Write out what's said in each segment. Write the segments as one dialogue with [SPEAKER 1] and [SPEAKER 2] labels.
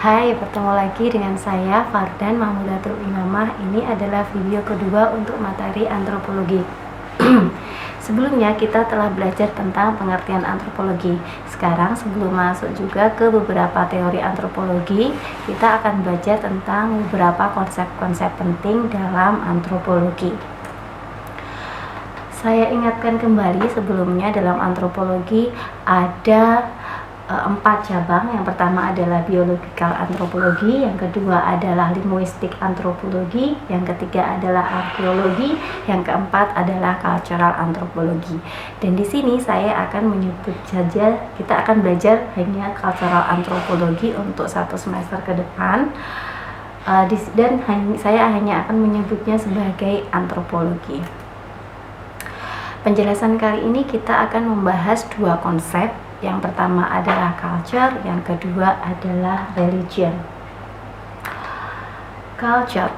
[SPEAKER 1] Hai, bertemu lagi dengan saya Fardan Mahmudatul Imamah. Ini adalah video kedua untuk materi antropologi. Sebelumnya kita telah belajar tentang pengertian antropologi. Sekarang sebelum masuk juga ke beberapa teori antropologi, kita akan belajar tentang beberapa konsep-konsep penting dalam antropologi. Saya ingatkan kembali sebelumnya dalam antropologi ada 4 cabang. Yang pertama adalah biological antropologi, yang kedua adalah linguistik antropologi, yang ketiga adalah arkeologi, yang keempat adalah cultural antropologi. Dan di sini saya akan menyebut saja, kita akan belajar hanya cultural antropologi untuk 1 semester ke depan. Dan saya hanya akan menyebutnya sebagai antropologi. Penjelasan kali ini kita akan membahas 2 konsep. Yang pertama adalah culture, yang kedua adalah religion. Culture,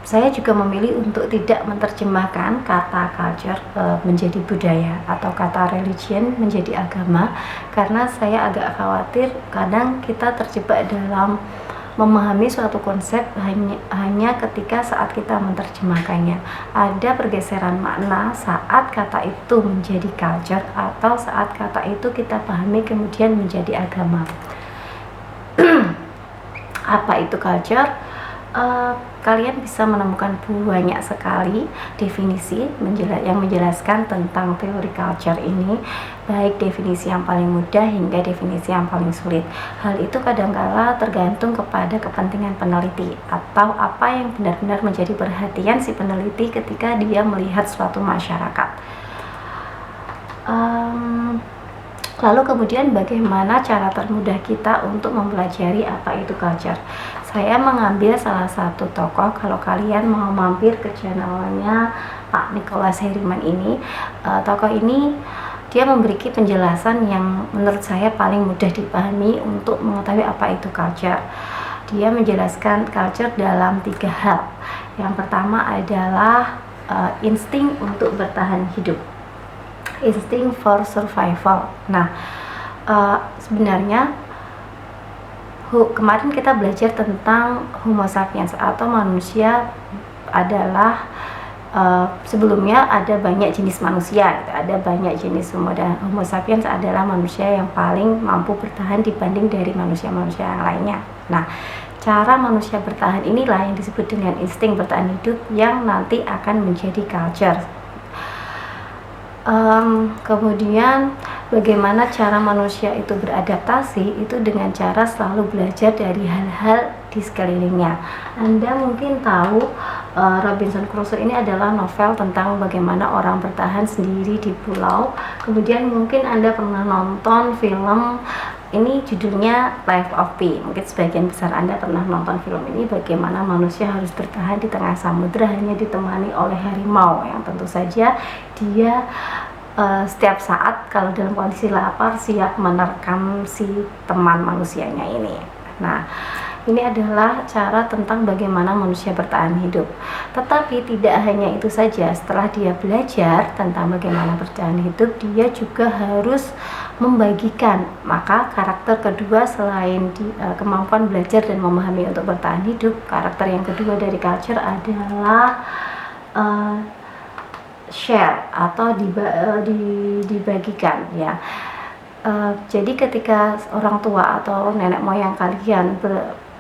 [SPEAKER 1] saya juga memilih untuk tidak menerjemahkan kata culture menjadi budaya atau kata religion menjadi agama, karena saya agak khawatir kadang kita terjebak dalam memahami suatu konsep hanya ketika saat kita menerjemahkannya. Ada pergeseran makna saat kata itu menjadi culture atau saat kata itu kita pahami kemudian menjadi agama. Apa itu culture? Kalian bisa menemukan banyak sekali definisi yang menjelaskan tentang teori culture ini, baik definisi yang paling mudah hingga definisi yang paling sulit. Hal itu kadangkala tergantung kepada kepentingan peneliti atau apa yang benar-benar menjadi perhatian si peneliti ketika dia melihat suatu masyarakat. Lalu kemudian bagaimana cara termudah kita untuk mempelajari apa itu culture? Saya mengambil salah satu tokoh. Kalau kalian mau mampir ke channelnya Pak Nicholas Harriman ini, tokoh ini dia memberikan penjelasan yang menurut saya paling mudah dipahami untuk mengetahui apa itu culture. Dia menjelaskan culture dalam 3 hal. Yang pertama adalah insting untuk bertahan hidup, insting for survival. Nah, sebenarnya kemarin kita belajar tentang Homo sapiens atau manusia adalah sebelumnya ada banyak jenis manusia, ada banyak jenis Homo sapiens adalah manusia yang paling mampu bertahan dibanding dari manusia-manusia yang lainnya. Nah, cara manusia bertahan inilah yang disebut dengan insting bertahan hidup yang nanti akan menjadi culture. Kemudian bagaimana cara manusia itu beradaptasi, itu dengan cara selalu belajar dari hal-hal di sekelilingnya. Anda mungkin tahu Robinson Crusoe ini adalah novel tentang bagaimana orang bertahan sendiri di pulau. Kemudian mungkin Anda pernah nonton film ini, judulnya Life of Pi. Mungkin sebagian besar Anda pernah nonton film ini, bagaimana manusia harus bertahan di tengah samudera hanya ditemani oleh harimau yang tentu saja dia setiap saat kalau dalam kondisi lapar siap menerkam si teman manusianya ini. Nah, ini adalah cara tentang bagaimana manusia bertahan hidup. Tetapi tidak hanya itu saja. Setelah dia belajar tentang bagaimana bertahan hidup, dia juga harus membagikan. Maka karakter kedua selain kemampuan belajar dan memahami untuk bertahan hidup, karakter yang kedua dari culture adalah share atau dibagikan, ya. Jadi ketika orang tua atau nenek moyang kalian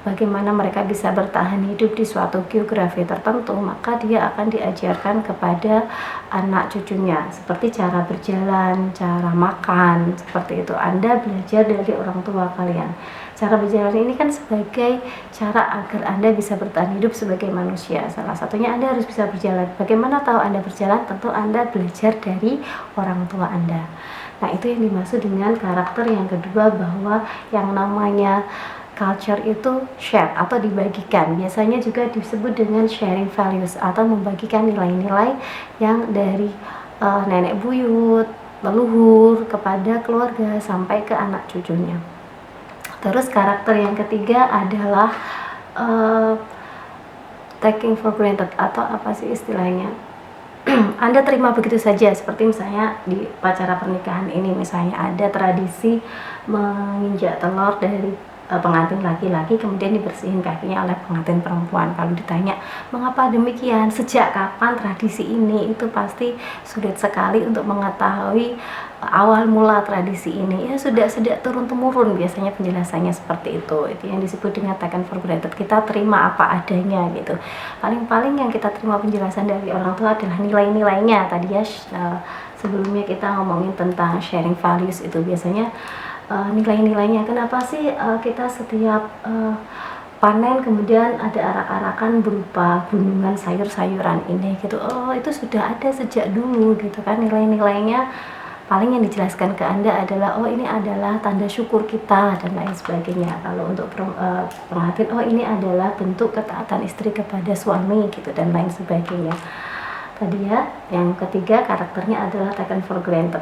[SPEAKER 1] bagaimana mereka bisa bertahan hidup di suatu geografi tertentu, maka dia akan diajarkan kepada anak cucunya seperti cara berjalan, cara makan, seperti itu. Anda belajar dari orang tua kalian. Cara berjalan ini kan sebagai cara agar Anda bisa bertahan hidup sebagai manusia. Salah satunya Anda harus bisa berjalan. Bagaimana tahu Anda berjalan? Tentu Anda belajar dari orang tua Anda. Nah, itu yang dimaksud dengan karakter yang kedua, bahwa yang namanya culture itu share atau dibagikan. Biasanya juga disebut dengan sharing values atau membagikan nilai-nilai yang dari nenek buyut, leluhur kepada keluarga sampai ke anak cucunya. Terus karakter yang ketiga adalah taking for granted atau apa sih istilahnya? Anda terima begitu saja, seperti misalnya di upacara pernikahan ini, misalnya ada tradisi menginjak telur dari pengantin laki-laki, kemudian dibersihin kakinya oleh pengantin perempuan. Kalau ditanya mengapa demikian, sejak kapan tradisi ini, itu pasti sulit sekali untuk mengetahui awal mula tradisi ini. Ya sudah turun temurun biasanya penjelasannya seperti itu yang disebut dengan taken for granted. Kita terima apa adanya gitu. Paling yang kita terima penjelasan dari orang tua adalah nilai-nilainya tadi ya. Sebelumnya kita ngomongin tentang sharing values, itu biasanya nilai-nilainya. Kenapa sih kita setiap panen kemudian ada arak-arakan berupa gunungan sayur-sayuran ini gitu? Oh, itu sudah ada sejak dulu gitu kan. Nilai-nilainya paling yang dijelaskan ke Anda adalah oh ini adalah tanda syukur kita dan lain sebagainya. Kalau untuk pengantin, oh ini adalah bentuk ketaatan istri kepada suami gitu dan lain sebagainya. Tadi ya, yang ketiga karakternya adalah taken for granted.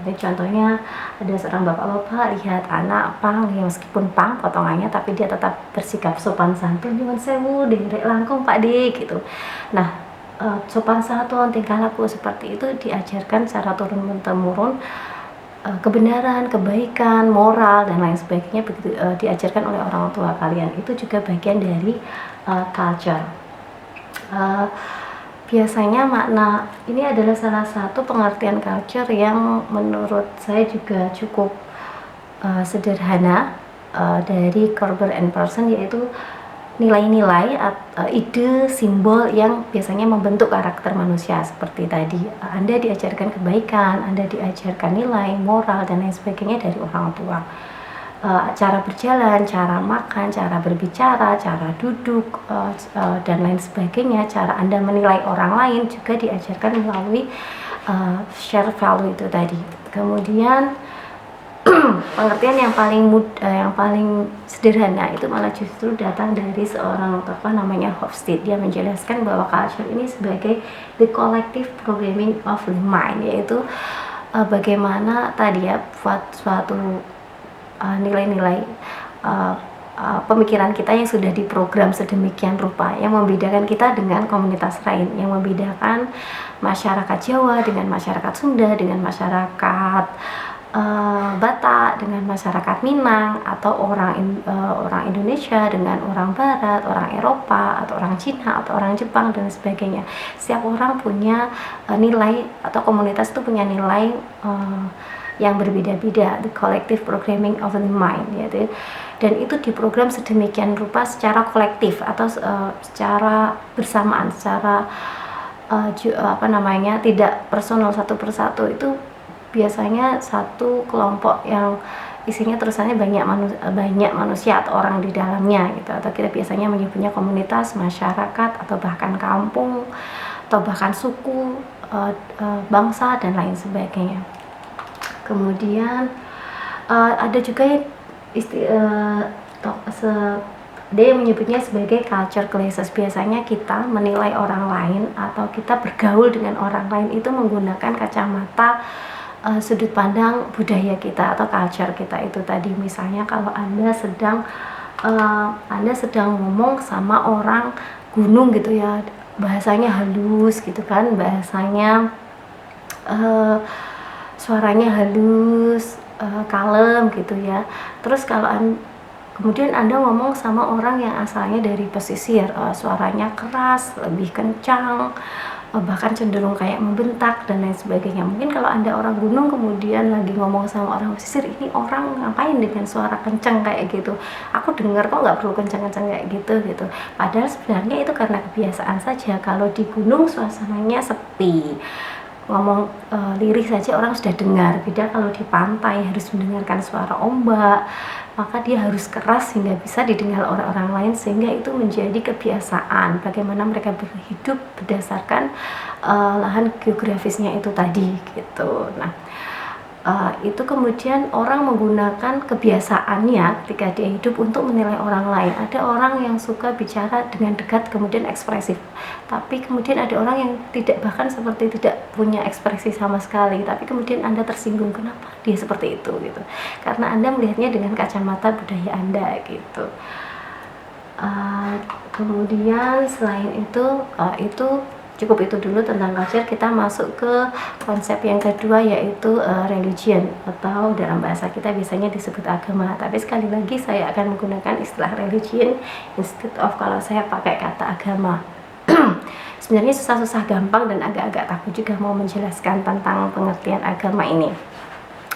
[SPEAKER 1] Jadi contohnya ada seorang bapak-bapak lihat anak pang, ya meskipun pang potongannya tapi dia tetap bersikap sopan santun, nyuwun sewu derek langkung Pak Dik gitu. Nah, sopan santun, tingkah laku seperti itu diajarkan secara turun temurun. Kebenaran, kebaikan, moral dan lain sebagainya begitu diajarkan oleh orang tua kalian. Itu juga bagian dari culture. Biasanya makna ini adalah salah satu pengertian culture yang menurut saya juga cukup sederhana dari Kohlberg and Persson, yaitu nilai-nilai, ide, simbol yang biasanya membentuk karakter manusia. Seperti tadi, Anda diajarkan kebaikan, Anda diajarkan nilai, moral dan lain sebagainya dari orang tua. Cara berjalan, cara makan, cara berbicara, cara duduk, dan lain sebagainya. Cara Anda menilai orang lain juga diajarkan melalui share value itu tadi. Kemudian pengertian yang paling sederhana itu malah justru datang dari seorang tokoh namanya Hofstede. Dia menjelaskan bahwa culture ini sebagai the collective programming of the mind, yaitu bagaimana tadi ya suatu nilai-nilai pemikiran kita yang sudah diprogram sedemikian rupa, yang membedakan kita dengan komunitas lain, yang membedakan masyarakat Jawa dengan masyarakat Sunda, dengan masyarakat Batak dengan masyarakat Minang, atau orang Indonesia dengan orang Barat, orang Eropa, atau orang Cina, atau orang Jepang dan sebagainya. Setiap orang punya nilai, atau komunitas itu punya nilai yang berbeda-beda, the collective programming of the mind, yaitu, dan itu diprogram sedemikian rupa secara kolektif atau secara bersamaan, secara tidak personal satu persatu. Itu biasanya satu kelompok yang isinya terusannya banyak manusia atau orang di dalamnya gitu, atau kita biasanya menyebutnya komunitas, masyarakat, atau bahkan kampung, atau bahkan suku, bangsa dan lain sebagainya. Kemudian ada juga dia menyebutnya sebagai culture classes. Biasanya kita menilai orang lain atau kita bergaul dengan orang lain itu menggunakan kacamata sudut pandang budaya kita atau culture kita itu tadi. Misalnya kalau Anda sedang ngomong sama orang gunung gitu ya, bahasanya halus gitu kan, bahasanya suaranya halus, kalem gitu ya. Terus kemudian Anda ngomong sama orang yang asalnya dari pesisir, suaranya keras, lebih kencang, bahkan cenderung kayak membentak dan lain sebagainya. Mungkin kalau Anda orang gunung kemudian lagi ngomong sama orang pesisir, ini orang ngapain dengan suara kencang kayak gitu, aku dengar kok nggak perlu kencang-kencang kayak gitu. Padahal sebenarnya itu karena kebiasaan saja. Kalau di gunung suasananya sepi, ngomong lirih saja orang sudah dengar. Beda kalau di pantai harus mendengarkan suara ombak, maka dia harus keras sehingga bisa didengar oleh orang lain, sehingga itu menjadi kebiasaan bagaimana mereka berhidup berdasarkan lahan geografisnya itu tadi gitu. Nah, itu kemudian orang menggunakan kebiasaannya ketika dia hidup untuk menilai orang lain. Ada orang yang suka bicara dengan dekat kemudian ekspresif, tapi kemudian ada orang yang bahkan seperti tidak punya ekspresi sama sekali, tapi kemudian Anda tersinggung, kenapa dia seperti itu gitu, karena Anda melihatnya dengan kacamata budaya Anda gitu. Kemudian selain itu Cukup itu dulu tentang culture. Kita masuk ke konsep yang kedua, yaitu religion, atau dalam bahasa kita biasanya disebut agama. Tapi sekali lagi saya akan menggunakan istilah religion instead of kalau saya pakai kata agama. Sebenarnya susah-susah gampang dan agak-agak takut juga mau menjelaskan tentang pengertian agama ini.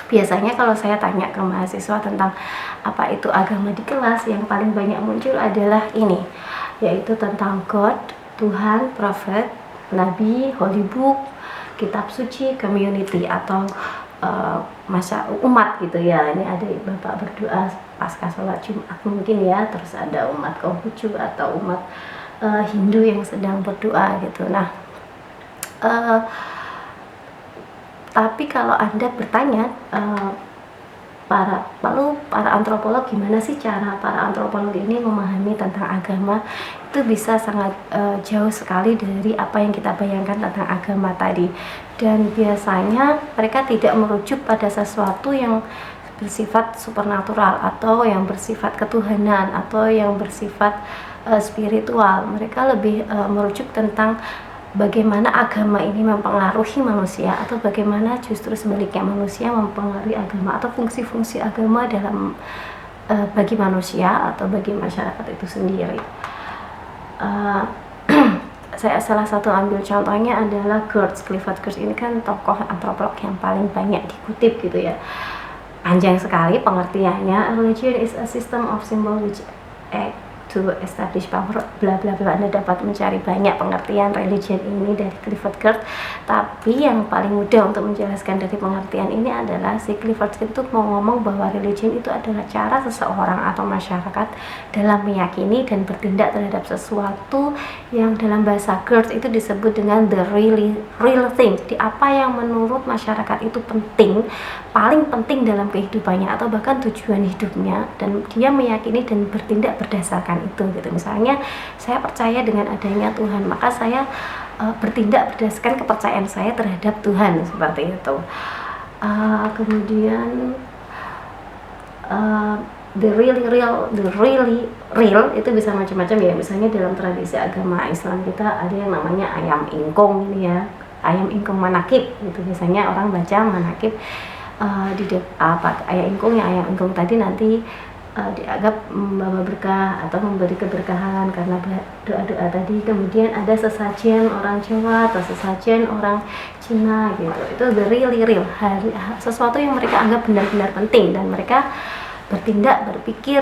[SPEAKER 1] Biasanya kalau saya tanya ke mahasiswa tentang apa itu agama di kelas, yang paling banyak muncul adalah ini, yaitu tentang God, Tuhan, Prophet, Nabi, Holy Book, kitab suci, community, atau masa umat gitu ya. Ini ada bapak berdoa pasca sholat Jumat mungkin ya, terus ada umat Konghucu atau umat Hindu yang sedang berdoa gitu. Nah, tapi kalau Anda bertanya para antropolog, gimana sih cara para antropolog ini memahami tentang agama, itu bisa sangat jauh sekali dari apa yang kita bayangkan tentang agama tadi. Dan biasanya mereka tidak merujuk pada sesuatu yang bersifat supernatural atau yang bersifat ketuhanan atau yang bersifat spiritual. Mereka lebih merujuk tentang bagaimana agama ini mempengaruhi manusia, atau bagaimana justru sebaliknya manusia mempengaruhi agama, atau fungsi-fungsi agama dalam bagi manusia atau bagi masyarakat itu sendiri. Saya salah satu ambil contohnya adalah Clifford Geertz. Ini kan tokoh antropolog yang paling banyak dikutip gitu ya. Panjang sekali pengertiannya. Religion is a system of symbol which act to establish power, bla bla bla. Anda dapat mencari banyak pengertian religion ini dari Clifford Geertz. Tapi yang paling mudah untuk menjelaskan dari pengertian ini adalah si Clifford Geertz itu mau ngomong bahwa religion itu adalah cara seseorang atau masyarakat dalam meyakini dan bertindak terhadap sesuatu yang dalam bahasa Geertz itu disebut dengan the real thing, di apa yang menurut masyarakat itu penting, paling penting dalam kehidupannya atau bahkan tujuan hidupnya, dan dia meyakini dan bertindak berdasarkan itu gitu. Misalnya saya percaya dengan adanya Tuhan, maka saya bertindak berdasarkan kepercayaan saya terhadap Tuhan, seperti itu. Kemudian the really real itu bisa macam-macam ya. Misalnya dalam tradisi agama Islam kita ada yang namanya ayam ingkung ini ya, ayam ingkung manakib gitu. Biasanya orang baca manakib ayam ingkung tadi nanti dianggap membawa berkah atau memberi keberkahan karena doa-doa tadi. Kemudian ada sesajen orang Jawa atau sesajen orang Cina gitu. Itu the real sesuatu yang mereka anggap benar-benar penting, dan mereka bertindak, berpikir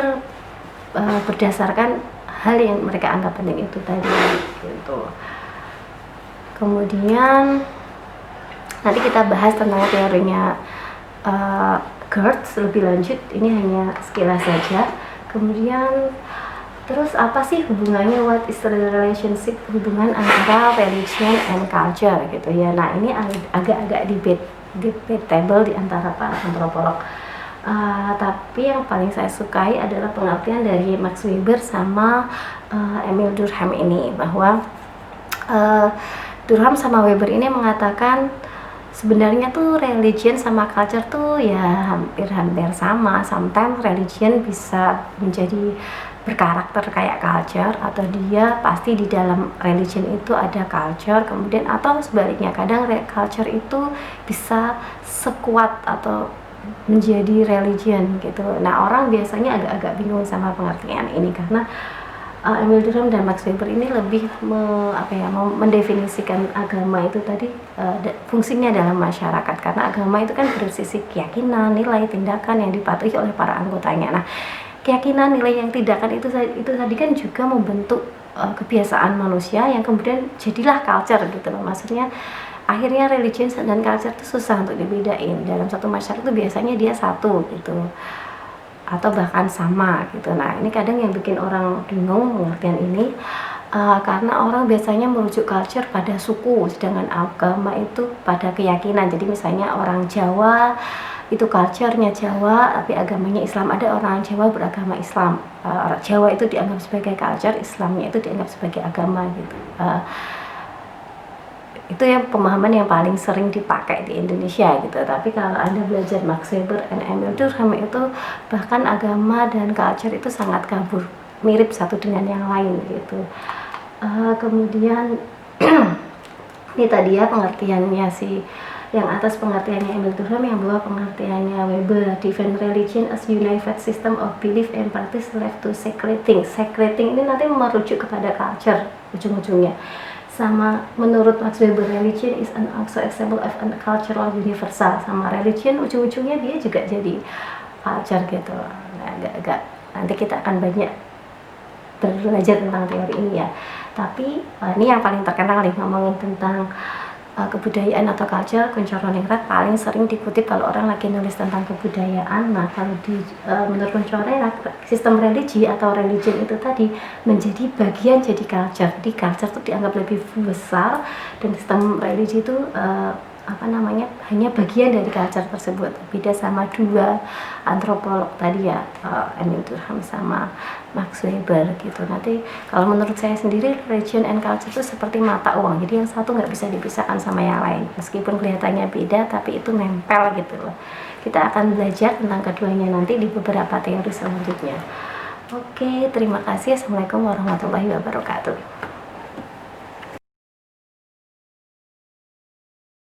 [SPEAKER 1] berdasarkan hal yang mereka anggap penting itu tadi gitu. Kemudian nanti kita bahas tentang teorinya Geertz lebih lanjut, ini hanya sekilas saja. Kemudian terus apa sih hubungannya, what is the relationship, hubungan antara religion and culture gitu ya. Nah ini agak-agak debatable di antara para antropolog. Tapi yang paling saya sukai adalah pengertian dari Max Weber sama Emil Durkheim ini, bahwa Durkheim sama Weber ini mengatakan sebenarnya tuh religion sama culture tuh ya hampir-hampir sama. Sometimes religion bisa menjadi berkarakter kayak culture, atau dia pasti di dalam religion itu ada culture, kemudian atau sebaliknya, kadang culture itu bisa sekuat atau menjadi religion gitu. Nah orang biasanya agak-agak bingung sama pengertian ini karena Emil Durkheim dan Max Weber ini lebih mendefinisikan agama itu tadi fungsinya dalam masyarakat, karena agama itu kan bersisi keyakinan, nilai, tindakan yang dipatuhi oleh para anggotanya. Nah keyakinan, nilai, yang tindakan itu tadi kan juga membentuk kebiasaan manusia yang kemudian jadilah culture gitu loh. Maksudnya akhirnya religion dan culture itu susah untuk dibedain. Dalam satu masyarakat itu biasanya dia satu gitu, atau bahkan sama gitu. Nah ini kadang yang bikin orang bingung pengertian ini, karena orang biasanya merujuk culture pada suku, sedangkan agama itu pada keyakinan. Jadi misalnya orang Jawa itu culture-nya Jawa tapi agamanya Islam, ada orang Jawa beragama Islam, Jawa itu dianggap sebagai culture, Islamnya itu dianggap sebagai agama gitu. Itu yang pemahaman yang paling sering dipakai di Indonesia gitu. Tapi kalau Anda belajar Max Weber dan Emil Durkheim itu bahkan agama dan culture itu sangat kabur, mirip satu dengan yang lain gitu. Kemudian Ini tadi ya pengertiannya si yang atas pengertiannya Emil Durkheim, yang bawah pengertiannya Weber. Define religion as unified system of belief and practice left to sacred things. Sacred thing ini nanti merujuk kepada culture ujung-ujungnya. Sama menurut Max Weber, religion is an also example of an cultural universal. Sama religion ujung-ujungnya dia juga jadi culture gitu. Nah, agak-agak nanti kita akan banyak belajar tentang teori ini ya. Tapi ini yang paling terkenal nih, ngomongin tentang kebudayaan atau culture. Kunchornenrat paling sering dikutip kalau orang lagi nulis tentang kebudayaan. Nah, kalau di menurut Kunchornenrat, sistem religi atau religion itu tadi menjadi bagian jadi culture. Jadi culture itu dianggap lebih besar dan sistem religi itu hanya bagian dari culture tersebut. Beda sama dua antropolog tadi ya, Emil Durkheim sama Max Weber gitu. Nanti kalau menurut saya sendiri, religion and culture itu seperti mata uang, jadi yang satu nggak bisa dipisahkan sama yang lain, meskipun kelihatannya beda tapi itu nempel gitu loh. Kita akan belajar tentang keduanya nanti di beberapa teori selanjutnya. Oke, terima kasih. Assalamualaikum warahmatullahi wabarakatuh.